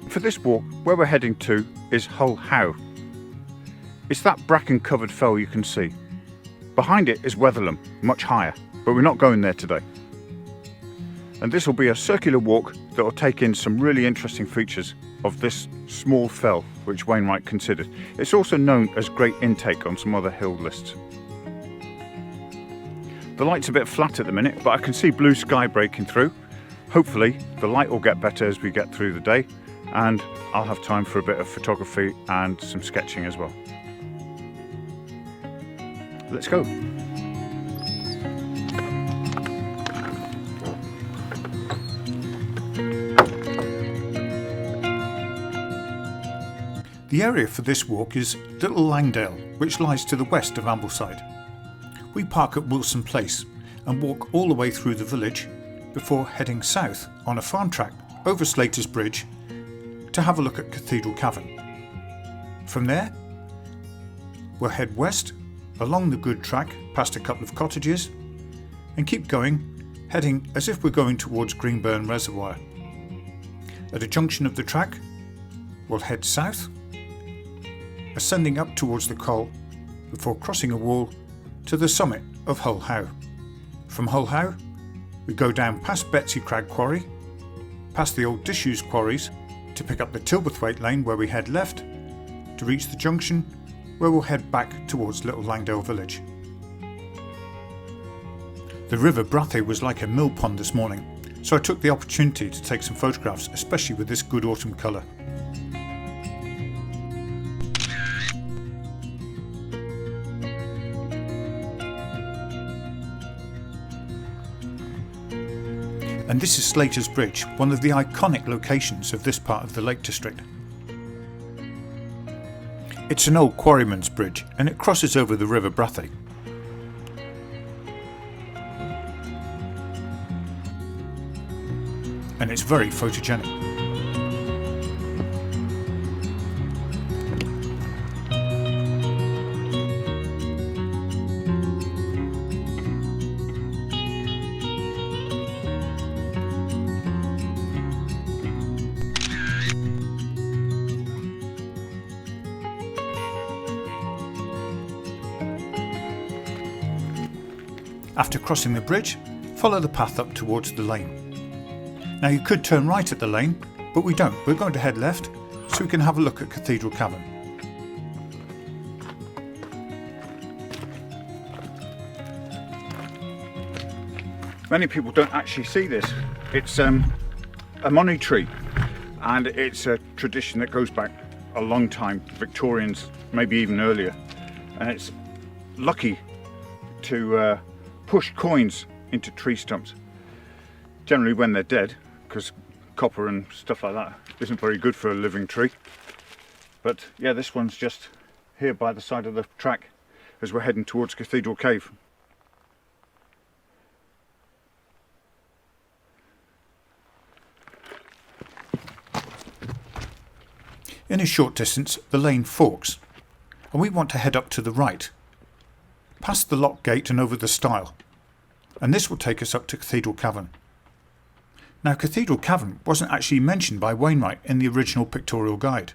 For this walk, where we're heading to is Hulhau. It's that bracken covered fell you can see. Behind it is Wetherlam, much higher, but we're not going there today. And this will be a circular walk that will take in some really interesting features of this small fell which Wainwright considered. It's also known as Great Intake on some other hill lists. The light's a bit flat at the minute, but I can see blue sky breaking through. Hopefully the light will get better as we get through the day, and I'll have time for a bit of photography and some sketching as well. Let's go. The area for this walk is Little Langdale, which lies to the west of Ambleside. We park at Wilson Place and walk all the way through the village before heading south on a farm track over Slater's Bridge to have a look at Cathedral Cavern. From there, we'll head west along the good track past a couple of cottages and keep going, heading as if we're going towards Greenburn Reservoir. At a junction of the track, we'll head south, ascending up towards the Col before crossing a wall to the summit of Hulhau. From Hulhau, we go down past Betsy Crag Quarry, past the old disused quarries to pick up the Tilberthwaite Lane where we head left to reach the junction where we'll head back towards Little Langdale village. The river Brathay was like a mill pond this morning, so I took the opportunity to take some photographs, especially with this good autumn colour. And this is Slater's Bridge, one of the iconic locations of this part of the Lake District. It's an old quarryman's bridge and it crosses over the river Brathay. And it's very photogenic. After crossing the bridge, follow the path up towards the lane. Now you could turn right at the lane, but we don't. We're going to head left so we can have a look at Cathedral Cavern. Many people don't actually see this. It's a money tree, and it's a tradition that goes back a long time, Victorians, maybe even earlier, and it's lucky to push coins into tree stumps, generally when they're dead, because copper and stuff like that isn't very good for a living tree. But yeah, this one's just here by the side of the track as we're heading towards Cathedral Cave. In a short distance, the lane forks, and we want to head up to the right, past the lock gate and over the stile, and this will take us up to Cathedral Cavern. Now, Cathedral Cavern wasn't actually mentioned by Wainwright in the original pictorial guide,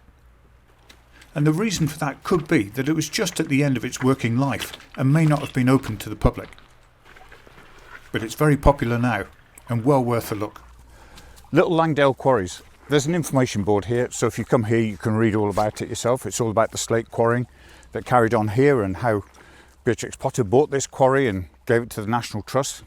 and the reason for that could be that it was just at the end of its working life and may not have been open to the public. But it's very popular now and well worth a look. Little Langdale Quarries. There's an information board here, so if you come here you can read all about it yourself. It's all about the slate quarrying that carried on here and how Beatrix Potter bought this quarry and gave it to the National Trust,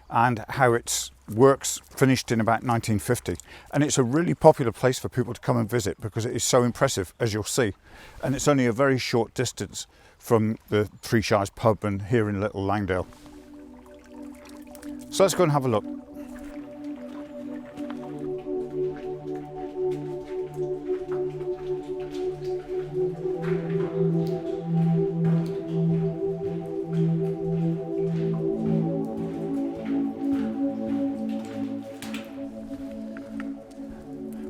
and how its works finished in about 1950. And it's a really popular place for people to come and visit because it is so impressive, as you'll see. And it's only a very short distance from the Three Shires pub and here in Little Langdale. So let's go and have a look.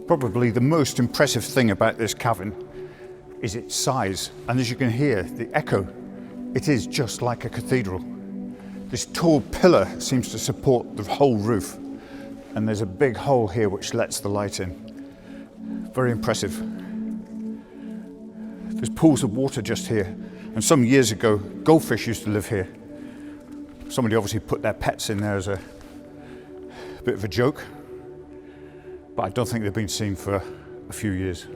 Probably the most impressive thing about this cavern is its size, and as you can hear the echo, it is just like a cathedral. This tall pillar seems to support the whole roof, and there's a big hole here which lets the light in. Very impressive. There's pools of water just here, and some years ago goldfish used to live here. Somebody obviously put their pets in there as a bit of a joke, but I don't think they've been seen for a few years.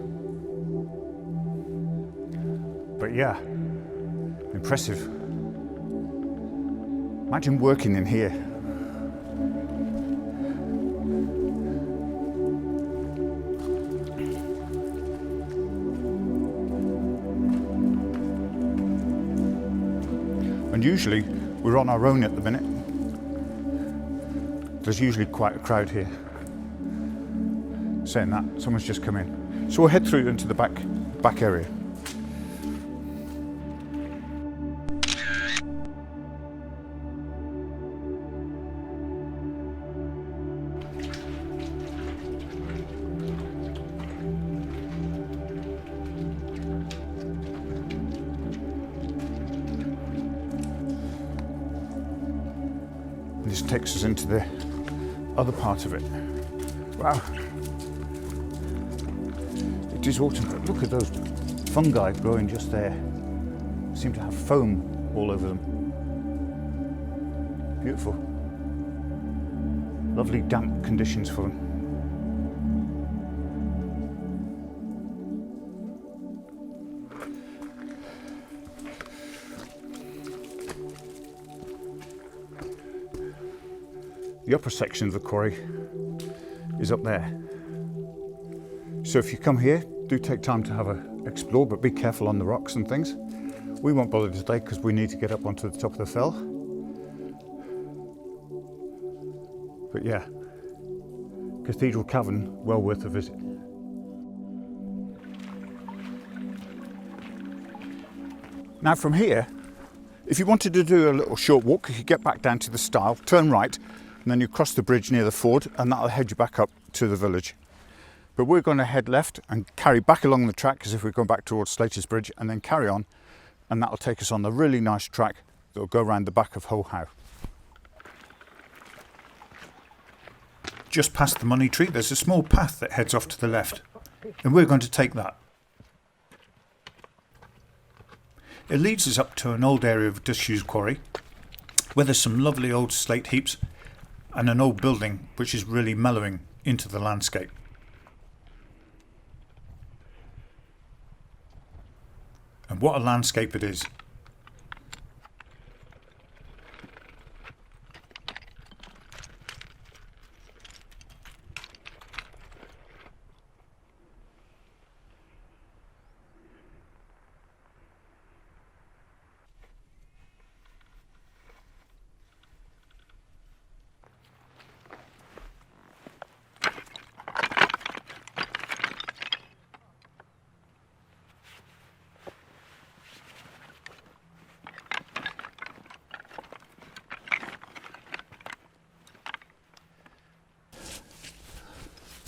But yeah, impressive. Imagine working in here. And usually we're on our own at the minute. There's usually quite a crowd here. Saying that, someone's just come in. So we'll head through into the back area. This takes us into the other part of it. Wow. It is autumn, but look at those fungi growing just there. Seem to have foam all over them. Beautiful. Lovely damp conditions for them. The upper section of the quarry is up there. So if you come here, do take time to have a explore, but be careful on the rocks and things. We won't bother today because we need to get up onto the top of the fell. But yeah, Cathedral Cavern, well worth a visit. Now from here, if you wanted to do a little short walk, you could get back down to the stile, turn right, and then you cross the bridge near the ford, and that'll head you back up to the village. But we're going to head left and carry back along the track as if we're going back towards Slater's bridge, and then carry on, and that'll take us on the really nice track that'll go around the back of Hulhau. Just past the money tree, there's a small path that heads off to the left, and we're going to take that. It leads us up to an old area of disused quarry, where there's some lovely old slate heaps and an old building which is really mellowing into the landscape. And what a landscape it is.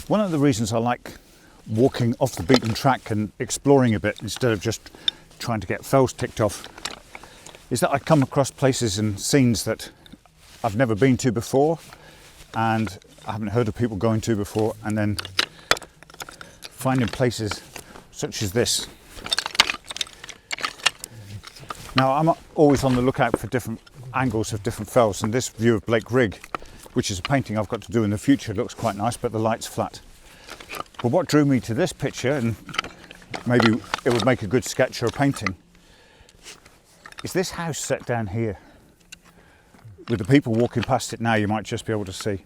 One of the reasons I like walking off the beaten track and exploring a bit instead of just trying to get fells ticked off is that I come across places and scenes that I've never been to before and I haven't heard of people going to before, and then finding places such as this. Now I'm always on the lookout for different angles of different fells, and this view of Blake Rig, which is a painting I've got to do in the future, looks quite nice, but the light's flat. But what drew me to this picture, and maybe it would make a good sketch or a painting, is this house set down here. With the people walking past it now, you might just be able to see.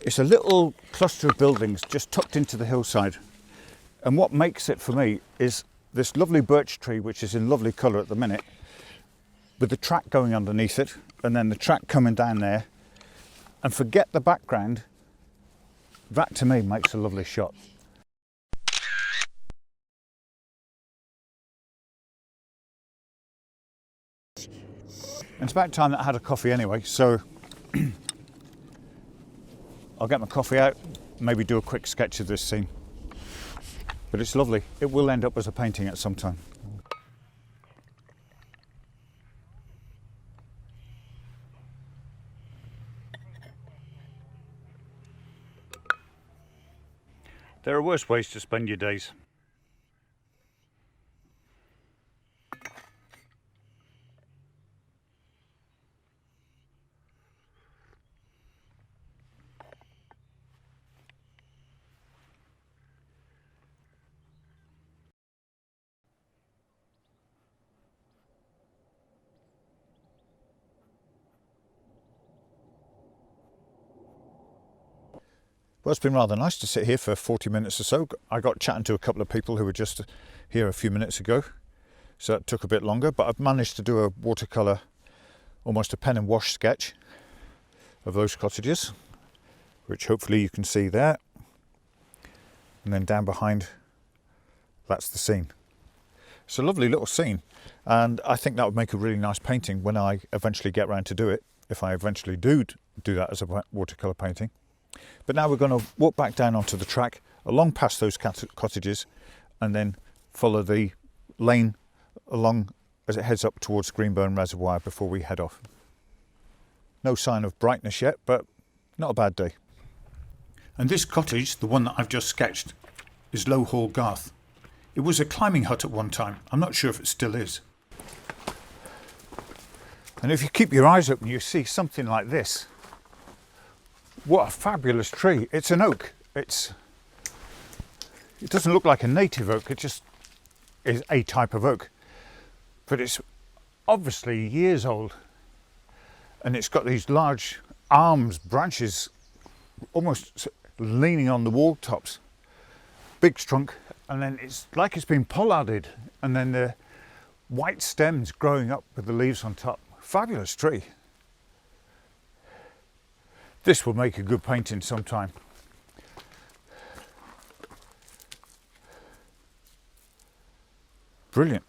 It's a little cluster of buildings just tucked into the hillside. And what makes it for me is this lovely birch tree, which is in lovely colour at the minute, with the track going underneath it, and then the track coming down there. And forget the background, that to me makes a lovely shot. And it's about time that I had a coffee anyway, so I'll get my coffee out, maybe do a quick sketch of this scene. But it's lovely. It will end up as a painting at some time. There are worse ways to spend your days. Well, it's been rather nice to sit here for 40 minutes or so. I got chatting to a couple of people who were just here a few minutes ago, so it took a bit longer, but I've managed to do a watercolour, almost a pen and wash sketch of those cottages, which hopefully you can see there. And then down behind, that's the scene. It's a lovely little scene, and I think that would make a really nice painting when I eventually get round to do it, if I eventually do that as a watercolour painting. But now we're going to walk back down onto the track, along past those cottages, and then follow the lane along as it heads up towards Greenburn Reservoir before we head off. No sign of brightness yet, but not a bad day. And this cottage, the one that I've just sketched, is Hulhau Garth. It was a climbing hut at one time. I'm not sure if it still is. And if you keep your eyes open, you see something like this. What a fabulous tree. It's an oak. It doesn't look like a native oak, it just is a type of oak. But it's obviously years old. And it's got these large arms, branches, almost leaning on the wall tops. Big trunk, and then it's like it's been pollarded, and then the white stems growing up with the leaves on top. Fabulous tree. This will make a good painting sometime. Brilliant.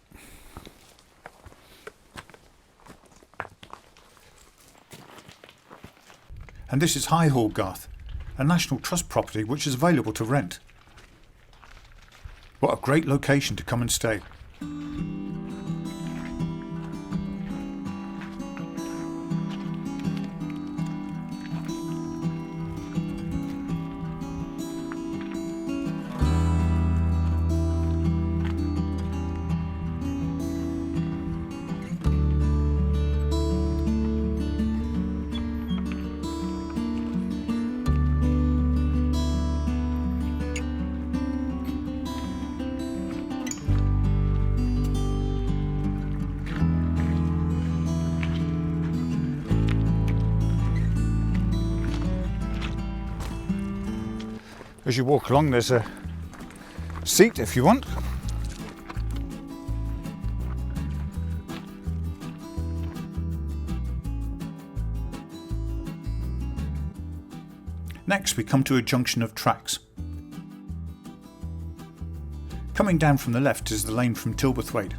And this is Hulhau Garth, a National Trust property which is available to rent. What a great location to come and stay. As you walk along, there's a seat if you want. Next we come to a junction of tracks. Coming down from the left is the lane from Tilberthwaite,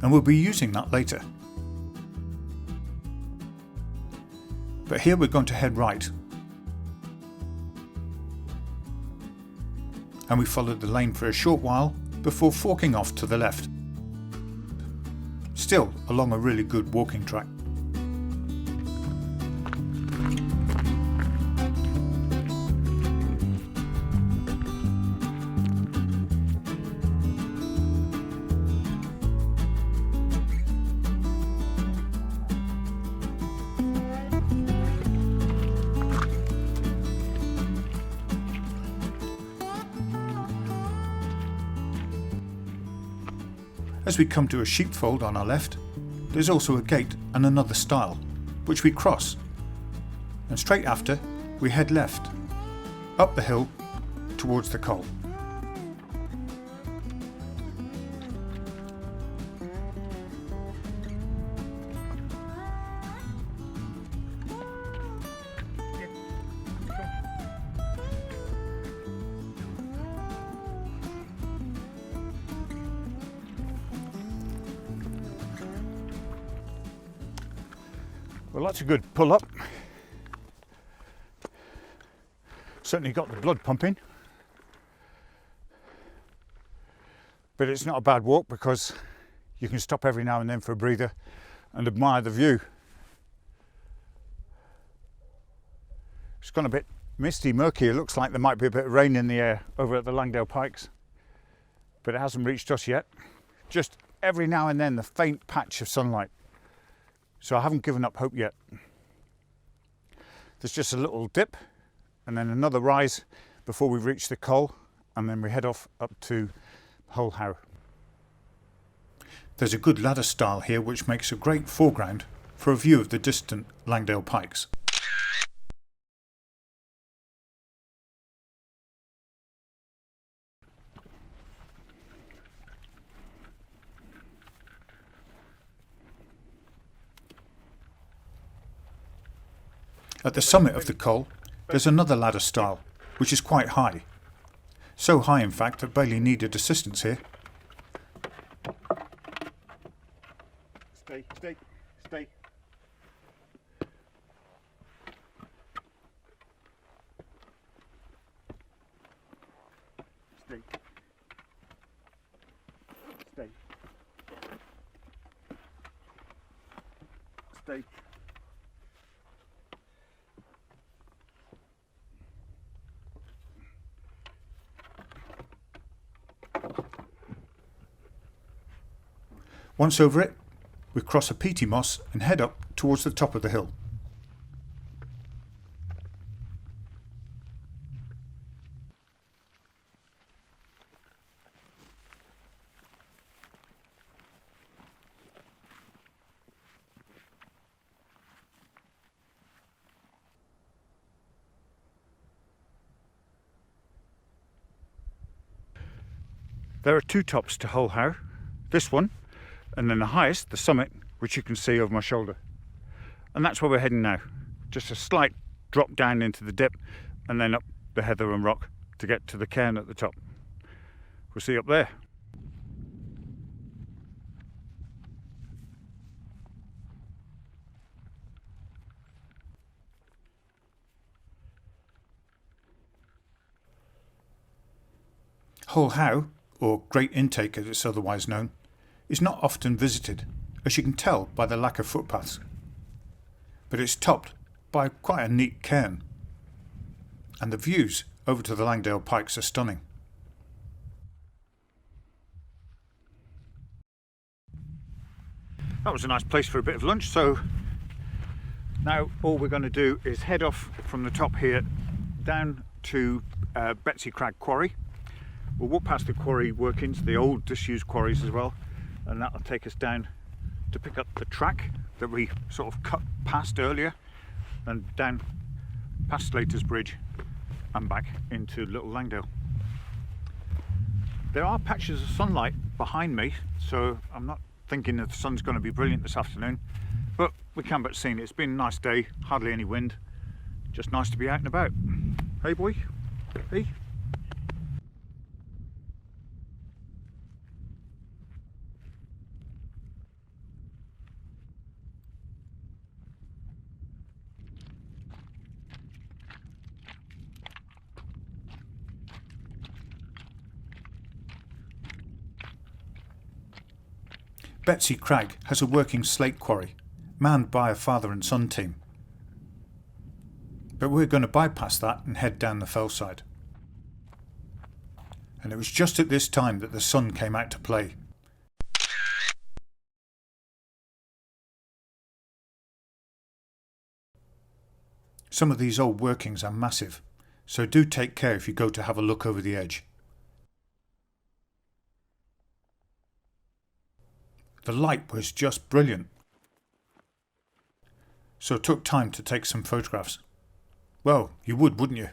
and we'll be using that later. But here we're going to head right. And we followed the lane for a short while before forking off to the left. Still along a really good walking track. As we come to a sheepfold on our left, there's also a gate and another stile, which we cross, and straight after we head left, up the hill towards the Col. Well, that's a good pull up. Certainly got the blood pumping. But it's not a bad walk because you can stop every now and then for a breather and admire the view. It's gone a bit Misty, murky. It looks like there might be a bit of rain in the air over at the Langdale Pikes, but it hasn't reached us yet. Just every now and then the faint patch of sunlight. So I haven't given up hope yet. There's just a little dip and then another rise before we reach the Col, and then we head off up to Hulhau. There's a good ladder stile here which makes a great foreground for a view of the distant Langdale Pikes. At the summit of the Col, there's another ladder stile, which is quite high. So high, in fact, that Bailey needed assistance here. Stay. Stay. Stay. Stay. Once over it, we cross a peaty moss and head up towards the top of the hill. There are two tops to Hulhau, this one, and then the highest, the summit, which you can see over my shoulder. And that's where we're heading now. Just a slight drop down into the dip and then up the heather and rock to get to the cairn at the top. We'll see you up there. Hulhau, or Great Intake as it's otherwise known, is not often visited, as you can tell by the lack of footpaths. But it's topped by quite a neat cairn, and the views over to the Langdale Pikes are stunning. That was a nice place for a bit of lunch, so now all we're going to do is head off from the top here down to Betsy Crag Quarry. We'll walk past the quarry workings, the old disused quarries as well, and that'll take us down to pick up the track that we sort of cut past earlier, and down past Slater's Bridge and back into Little Langdale. There are patches of sunlight behind me, so I'm not thinking that the sun's going to be brilliant this afternoon, but we can but see it. It's been a nice day, hardly any wind, just nice to be out and about. Hey boy, hey. Betsy Crag has a working slate quarry, manned by a father and son team. But we're going to bypass that and head down the fell side. And it was just at this time that the sun came out to play. Some of these old workings are massive, so do take care if you go to have a look over the edge. The light was just brilliant, so it took time to take some photographs. Well, you would, wouldn't you?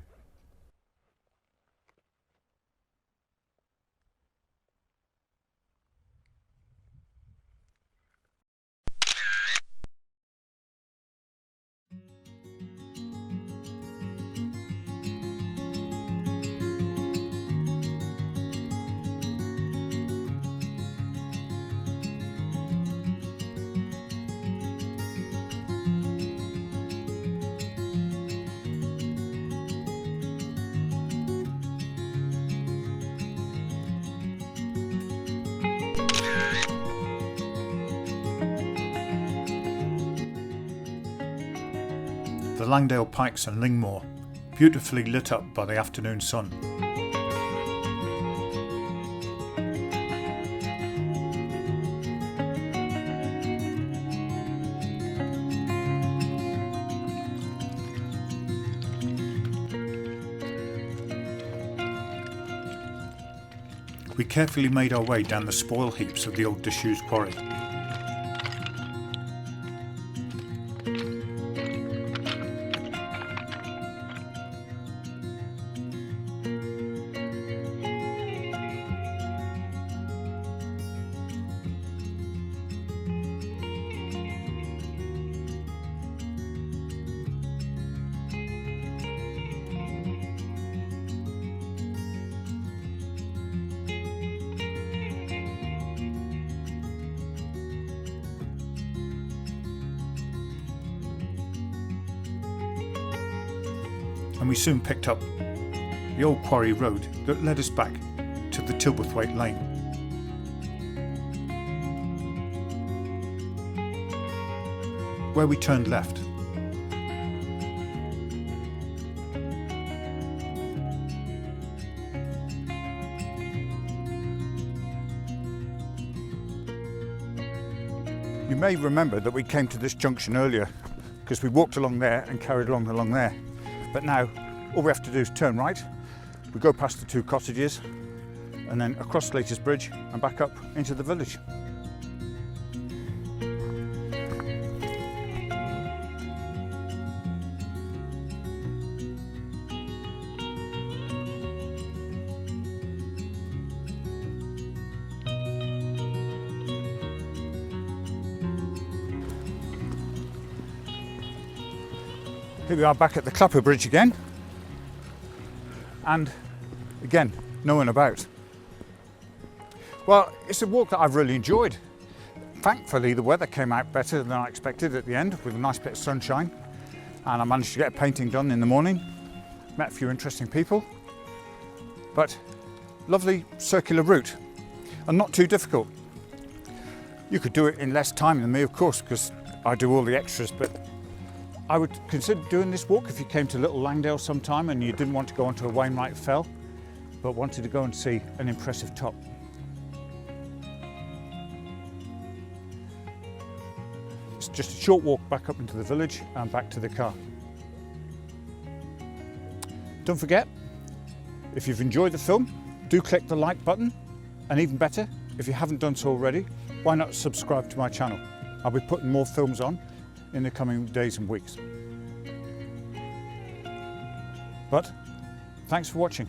The Langdale Pikes and Lingmore, beautifully lit up by the afternoon sun. We carefully made our way down the spoil heaps of the old disused quarry. And we soon picked up the old quarry road that led us back to the Tilberthwaite Lane. Where we turned left. You may remember that we came to this junction earlier because we walked along there and carried along there. But now all we have to do is turn right, we go past the two cottages and then across Slaters Bridge and back up into the village. Here we are back at the Clapper Bridge again, and again, no one about. Well, it's a walk that I've really enjoyed. Thankfully, the weather came out better than I expected at the end, with a nice bit of sunshine, and I managed to get a painting done in the morning. Met a few interesting people, but lovely circular route, and not too difficult. You could do it in less time than me, of course, because I do all the extras, but I would consider doing this walk if you came to Little Langdale sometime and you didn't want to go onto a Wainwright fell, but wanted to go and see an impressive top. It's just a short walk back up into the village and back to the car. Don't forget, if you've enjoyed the film, do click the like button, and even better, if you haven't done so already, why not subscribe to my channel? I'll be putting more films on in the coming days and weeks. But thanks for watching.